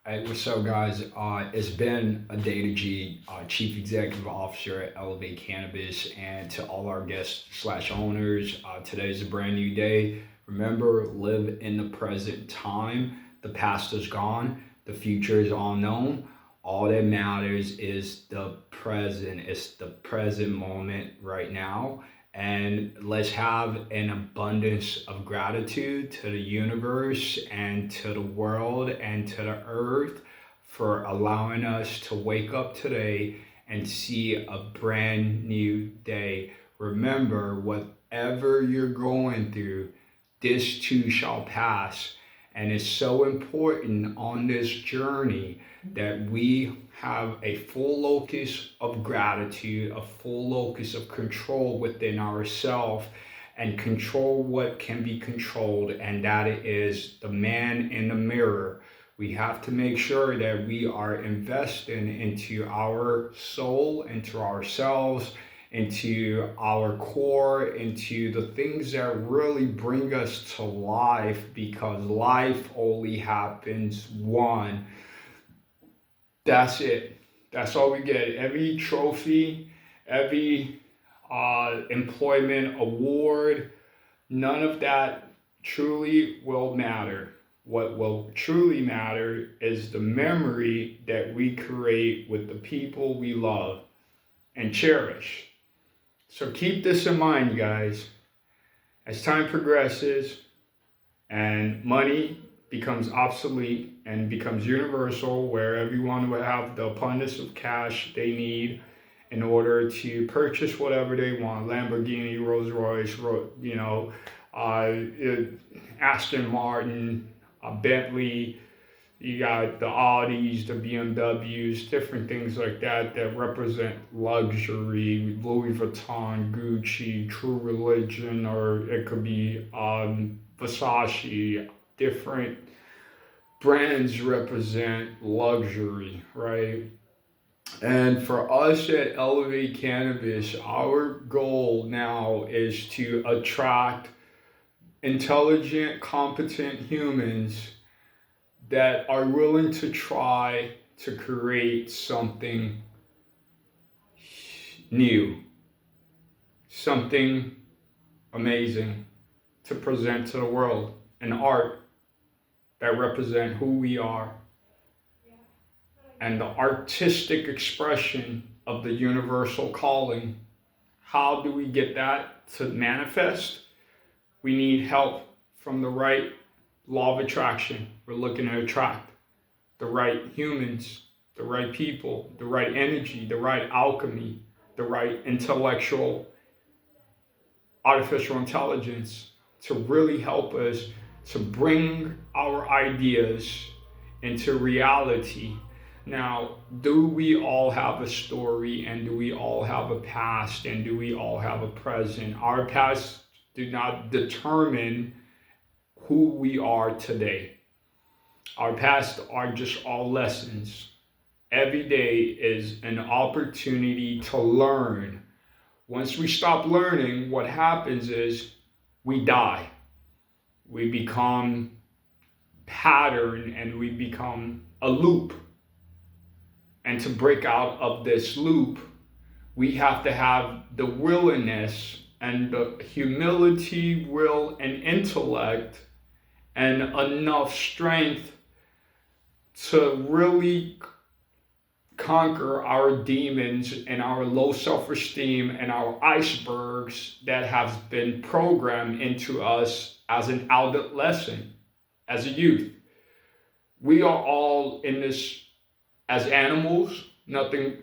Hey, what's up, guys? It's been a day to G, Chief Executive Officer at Elevate Cannabis, and to all our guests slash owners. Today's a brand new day. Remember, live in the present time. The past is gone. The future is unknown. All that matters is the present. It's the present moment right now. And let's have an abundance of gratitude to the universe and to the world and to the earth for allowing us to wake up today and see a brand new day. Remember, whatever you're going through, this too shall pass. And it's so important on this journey that we have a full locus of gratitude, a full locus of control within ourselves, and control what can be controlled, and that is the man in the mirror. We have to make sure that we are investing into our soul, into ourselves, into our core, into the things that really bring us to life, because life only happens one. That's it. That's all we get. Every trophy, every employment award, none of that truly will matter. What will truly matter is the memory that we create with the people we love and cherish. So keep this in mind, guys. As time progresses and money becomes obsolete and becomes universal, where everyone will have the abundance of cash they need in order to purchase whatever they want, Lamborghini, Rolls Royce, uh, Aston Martin, Bentley. You got the Audis, the BMWs, different things like that that represent luxury, Louis Vuitton, Gucci, True Religion, or it could be Versace. Different brands represent luxury, right? And for us at Elevate Cannabis, our goal now is to attract intelligent, competent humans that are willing to try to create something new, something amazing to present to the world, an art that represent who we are and the artistic expression of the universal calling. How do we get that to manifest? We need help from the right law of attraction. We're looking to attract the right humans, the right people, the right energy, the right alchemy, the right intellectual, artificial intelligence to really help us to bring our ideas into reality. Now, do we all have a story, and do we all have a past, and do we all have a present? Our past do not determine who we are today. Our past are just all lessons. Every day is an opportunity to learn. Once we stop learning, what happens is we die. We become pattern and we become a loop. And to break out of this loop, we have to have the willingness and the humility, will, and intellect and enough strength to really conquer our demons and our low self-esteem and our icebergs that have been programmed into us as an adolescent, as a youth. We are all in this as animals.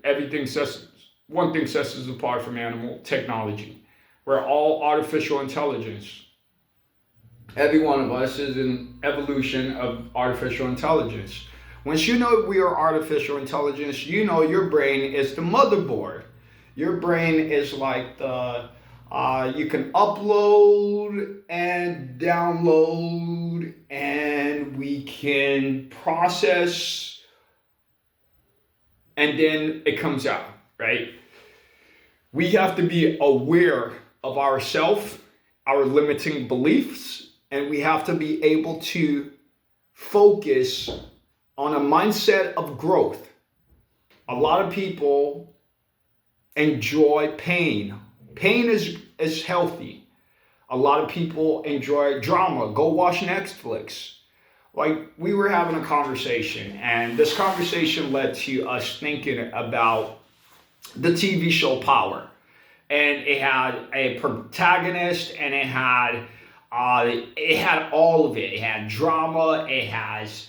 Everything sets, one thing sets us apart from animal technology. We're all artificial intelligence. Every one of us is an evolution of artificial intelligence. Once you know we are artificial intelligence, you know your brain is the motherboard. Your brain is like you can upload and download, and we can process, and then it comes out, right? We have to be aware of ourselves, our limiting beliefs, and we have to be able to focus on a mindset of growth. A lot of people enjoy pain. Pain is healthy. A lot of people enjoy drama. Go watch Netflix. Like, we were having a conversation, and this conversation led to us thinking about the TV show Power. And it had a protagonist, and it had all of it. It had drama. It has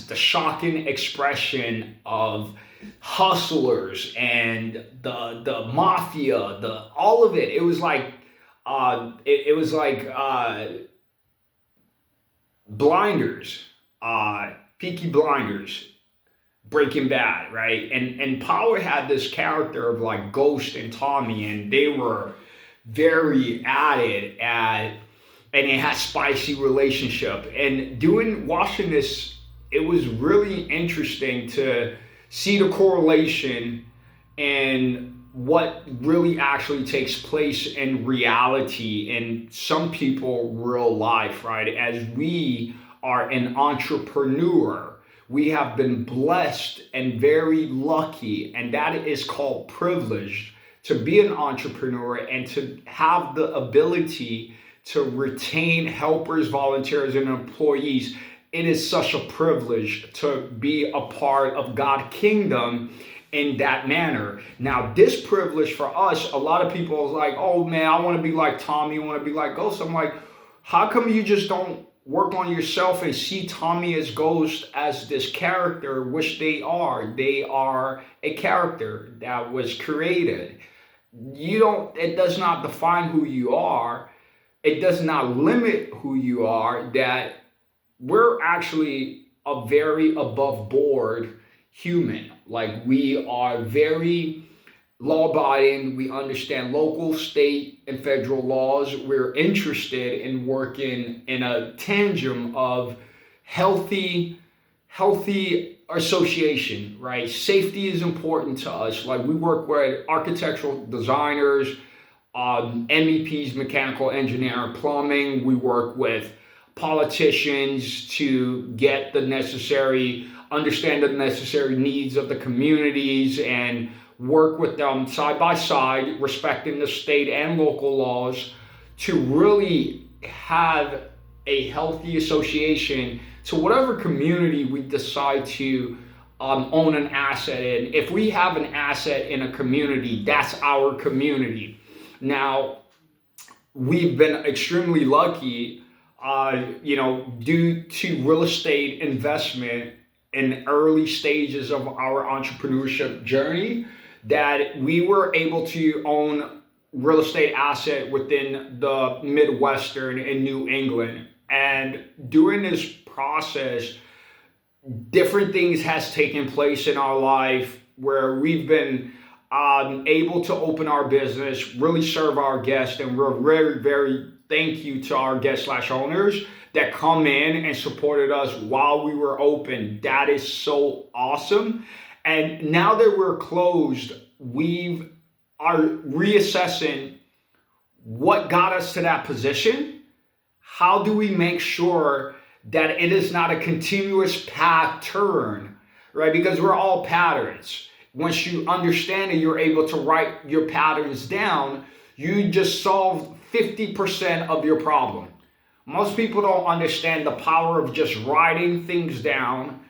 the shocking expression of hustlers and the mafia, the all of it. It was like Blinders, Peaky Blinders, Breaking Bad, right? And Power had this character of like Ghost and Tommy, and they were very at it and it had spicy relationship. And watching this, it was really interesting to see the correlation and what really actually takes place in reality in some people real life, right? As we are an entrepreneur, we have been blessed and very lucky, and that is called privilege, to be an entrepreneur and to have the ability to retain helpers, volunteers, and employees. It is such a privilege to be a part of God's kingdom in that manner. Now, this privilege for us, a lot of people is like, oh man, I want to be like Tommy, I want to be like Ghost. I'm like, how come you just don't work on yourself and see Tommy as Ghost as this character, which they are? They are a character that was created. It does not define who you are. It does not limit who you are. That we're actually a very above board human. Like, we are very law-abiding. We understand local, state, and federal laws. We're interested in working in a tandem of healthy association, right? Safety is important to us. Like, we work with architectural designers, MEPs, mechanical engineering, plumbing. We work with politicians to understand the necessary needs of the communities and work with them side by side, respecting the state and local laws, to really have a healthy association to whatever community we decide to own an asset in. If we have an asset in a community, that's our community. Now, we've been extremely lucky, due to real estate investment in early stages of our entrepreneurship journey, that we were able to own real estate asset within the Midwestern in New England. And during this process, different things has taken place in our life where we've been able to open our business, really serve our guests, and we're very, very thank you to our guests/owners that come in and supported us while we were open. That is so awesome. And now that we're closed, we are reassessing what got us to that position. How do we make sure that it is not a continuous path turn, right? Because we're all patterns. Once you understand it, you're able to write your patterns down. You just solved 50% of your problem. Most people don't understand the power of just writing things down.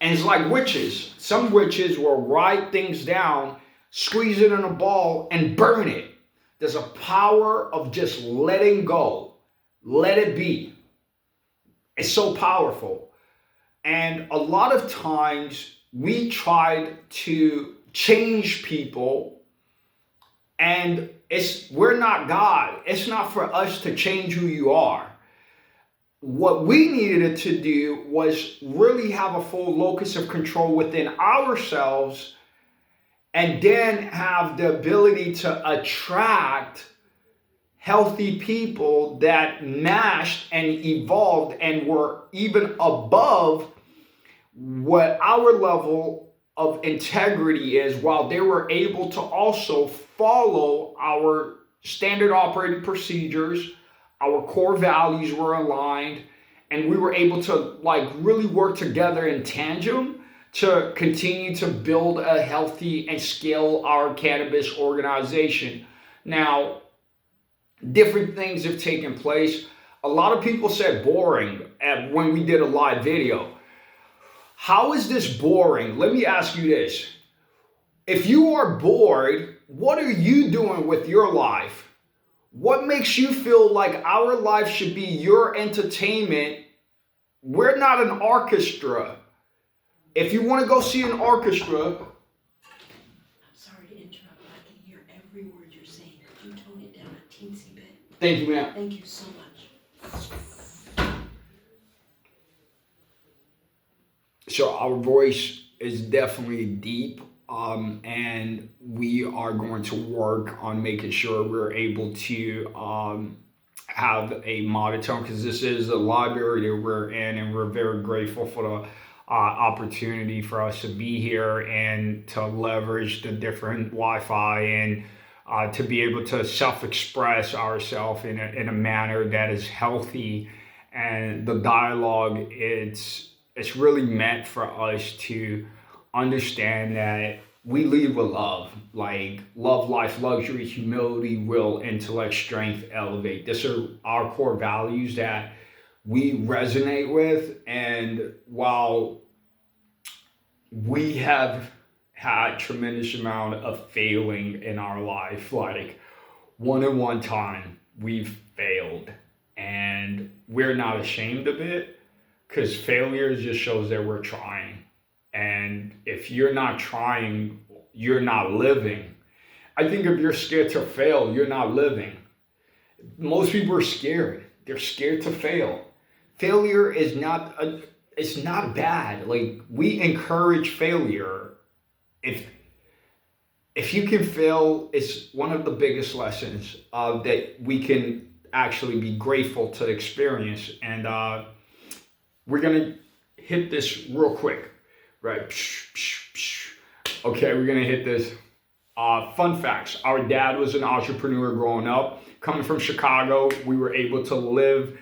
And it's like witches. Some witches will write things down, squeeze it in a ball, and burn it. There's a power of just letting go. Let it be. It's so powerful. And a lot of times we tried to change people, and we're not God. It's not for us to change who you are. What we needed to do was really have a full locus of control within ourselves, and then have the ability to attract healthy people that matched and evolved and were even above what our level of integrity is, while they were able to also follow our standard operating procedures. Our core values were aligned, and we were able to like really work together in tandem to continue to build a healthy and scale our cannabis organization. Now, different things have taken place. A lot of people said boring when we did a live video. How is this boring? Let me ask you this. If you are bored, what are you doing with your life? What makes you feel like our life should be your entertainment? We're not an orchestra. If you want to go see an orchestra, I'm sorry to interrupt, but I can hear every word you're saying. Could you tone it down a teensy bit? thank you, ma'am. Thank you so much. So our voice is definitely deep, and we are going to work on making sure we're able to have a monotone, because this is a library that we're in, and we're very grateful for the opportunity for us to be here and to leverage the different Wi-Fi and to be able to self-express ourselves in a manner that is healthy. And the dialogue, it's really meant for us to understand that we lead with love, like love, life, luxury, humility, will, intellect, strength, elevate. These are our core values that we resonate with. And while we have had tremendous amount of failing in our life, like one time we've failed, and we're not ashamed of it, because failure just shows that we're trying. And if you're not trying, you're not living. I think if you're scared to fail, you're not living. Most people are scared. They're scared to fail. Failure is it's not bad. Like, we encourage failure. If you can fail, it's one of the biggest lessons that we can actually be grateful to experience. And we're gonna hit this real quick, right? Okay, we're gonna hit this. Fun facts. Our dad was an entrepreneur growing up. Coming from Chicago, we were able to live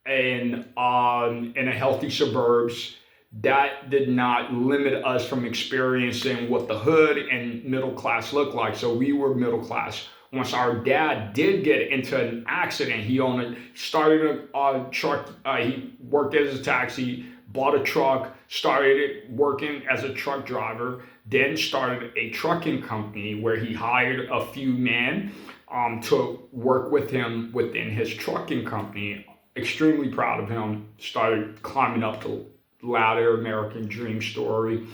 in a healthy suburbs. That did not limit us from experiencing what the hood and middle class looked like. So we were middle class. Once our dad did get into an accident, he started a truck. He worked as a taxi, bought a truck, started working as a truck driver, then started a trucking company where he hired a few men to work with him within his trucking company. Extremely proud of him. Started climbing up the ladder, American dream story.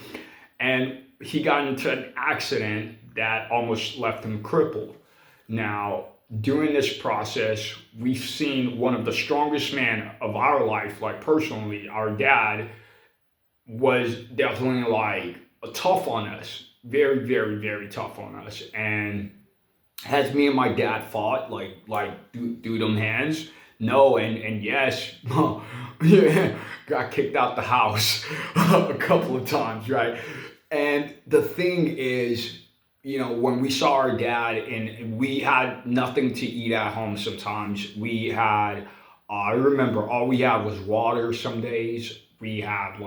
And he got into an accident that almost left him crippled. Now, during this process, we've seen one of the strongest men of our life, like personally, our dad was definitely like tough on us. Very, very, very tough on us. And has me and my dad fought, do them hands? No, and yes. Yeah, got kicked out the house a couple of times, right? And the thing is, when we saw our dad and we had nothing to eat at home sometimes, we had, I remember all we had was water some days. We had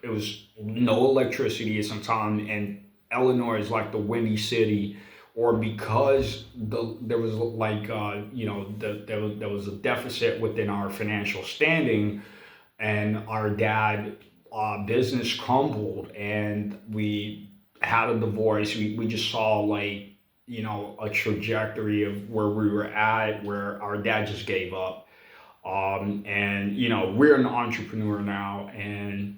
it was no electricity sometimes, and Illinois is like the windy city, or because there was there was a deficit within our financial standing, and our dad business crumbled, and we had a divorce. We just saw a trajectory of where we were at, where our dad just gave up. And we're an entrepreneur now, and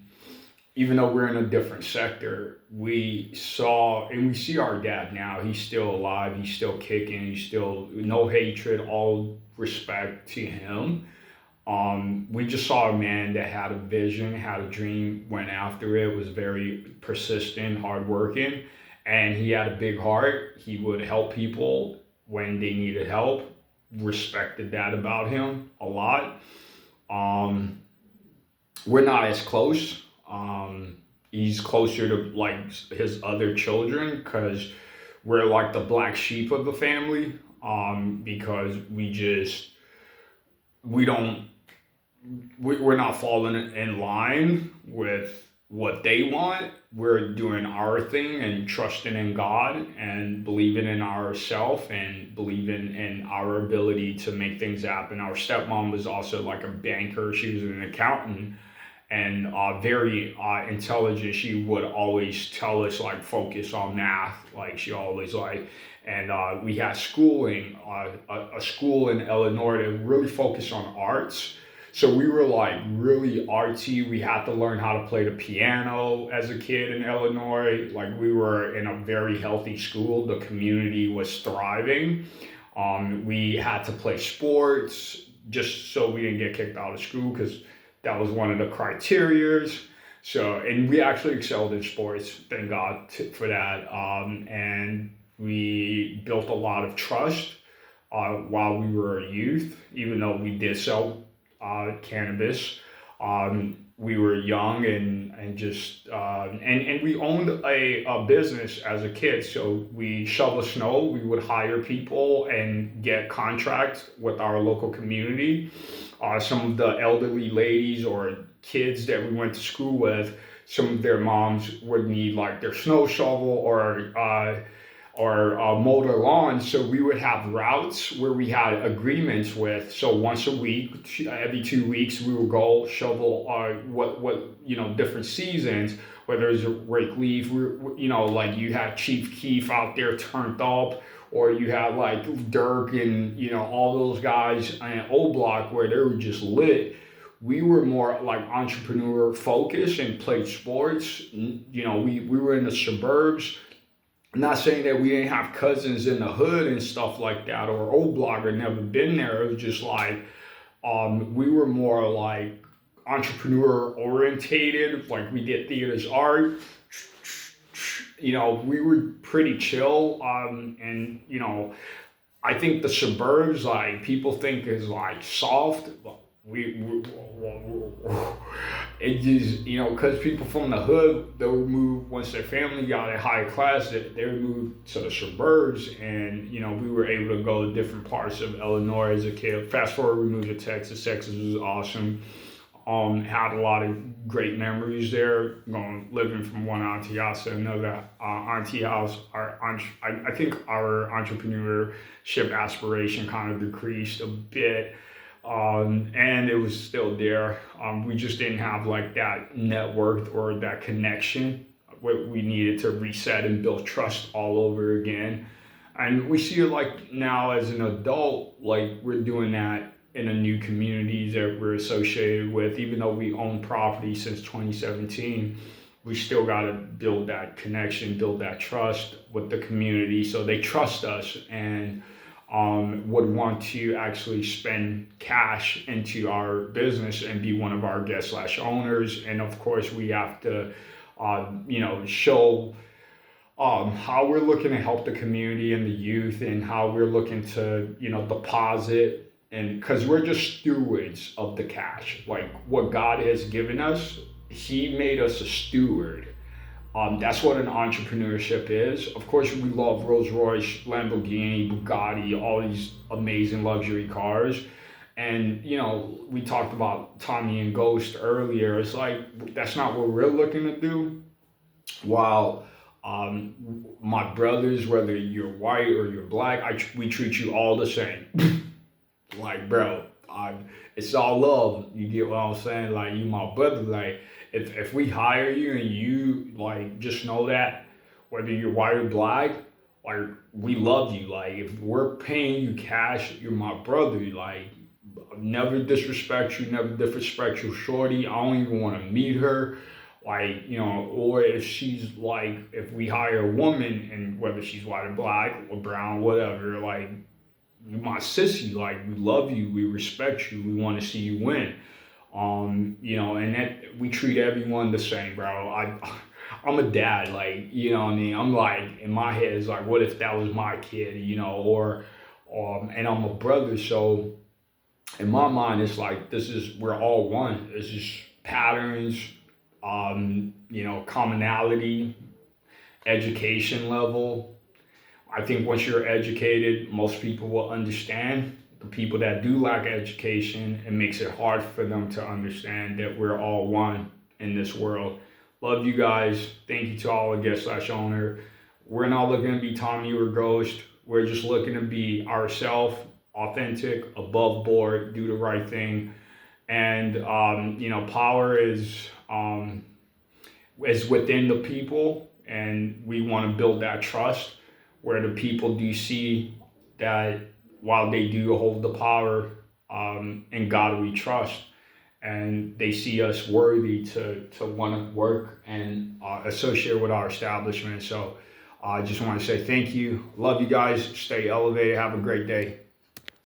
even though we're in a different sector, we saw and we see our dad now. He's still alive. He's still kicking. He's still, no hatred, all respect to him. We just saw a man that had a vision, had a dream, went after it, was very persistent, hardworking, and he had a big heart. He would help people when they needed help. Respected that about him a lot. We're not as close. He's closer to his other children, because we're like the black sheep of the family. Because we don't we're not falling in line with what they want. We're doing our thing and trusting in God and believing in ourselves and believing in our ability to make things happen. Our stepmom was also like a banker. She was an accountant and very intelligent. She would always tell us like focus on math. Like she always like, and we had schooling, a school in Illinois that really focused on arts. So we were like really artsy. We had to learn how to play the piano as a kid in Illinois. Like we were in a very healthy school. The community was thriving. We had to play sports just so we didn't get kicked out of school because that was one of the criterias. So, and we actually excelled in sports, thank God for that. And we built a lot of trust while we were a youth, even though we did sell cannabis. We were young and just and we owned a business as a kid. So we shovel snow. We would hire people and get contracts with our local community. Some of the elderly ladies or kids that we went to school with, some of their moms would need like their snow shovel or mow their lawn. So we would have routes where we had agreements with. So once a week, every 2 weeks, we would go shovel different seasons. Whether it's a rake leaf, like you had Chief Keef out there turned up, or you had like Dirk and all those guys in O Block where they were just lit. We were more like entrepreneur focused and played sports. We were in the suburbs. I'm not saying that we didn't have cousins in the hood and stuff like that, or old block or never been there. It was just like we were more like entrepreneur orientated. Like we did theaters art. We were pretty chill. And I think the suburbs, like people think is like soft. But we it just because people from the hood, they would move once their family got a higher class, they would move to the suburbs, and we were able to go to different parts of Illinois as a kid. Fast forward, we moved to Texas. Texas was awesome. Had a lot of great memories there. Living from one auntie house to another auntie house. I think our entrepreneurship aspiration kind of decreased a bit. And it was still there. We just didn't have like that network or that connection. We needed to reset and build trust all over again. And we see it like now as an adult, like we're doing that in the new communities that we're associated with. Even though we own property since 2017, we still got to build that connection, build that trust with the community so they trust us and would want to actually spend cash into our business and be one of our guest slash owners. And of course, we have to, show how we're looking to help the community and the youth, and how we're looking to, deposit. And because we're just stewards of the cash, like what God has given us, He made us a steward. That's what an entrepreneurship is. Of course, we love Rolls Royce, Lamborghini, Bugatti, all these amazing luxury cars. And, we talked about Tommy and Ghost earlier. It's like, that's not what we're looking to do. While my brothers, whether you're white or you're black, we treat you all the same. Like, bro, it's all love. You get what I'm saying? Like, you my brother. Like, if we hire you and you like just know that whether you're white or black, like we love you. Like if we're paying you cash, you're my brother. Like never disrespect you, never disrespect your shorty. I don't even want to meet her. Like, or if she's like, if we hire a woman and whether she's white or black or brown, whatever, like you my sissy, like we love you, we respect you, we want to see you win. And that we treat everyone the same, bro. I'm a dad, like, what I mean? I'm like, in my head, it's like, what if that was my kid, and I'm a brother, so in my mind, it's like, we're all one. It's just patterns, commonality, education level. I think once you're educated, most people will understand the people that do lack education. It makes it hard for them to understand that we're all one in this world. Love you guys. Thank you to all the guest/owner. We're not looking to be Tommy or Ghost. We're just looking to be ourselves, authentic, above board, do the right thing. And power is within the people, and we want to build that trust where the people do see that while they do hold the power, in God we trust, and they see us worthy to want to work and associate with our establishment. So I just want to say thank you. Love you guys. Stay elevated. Have a great day.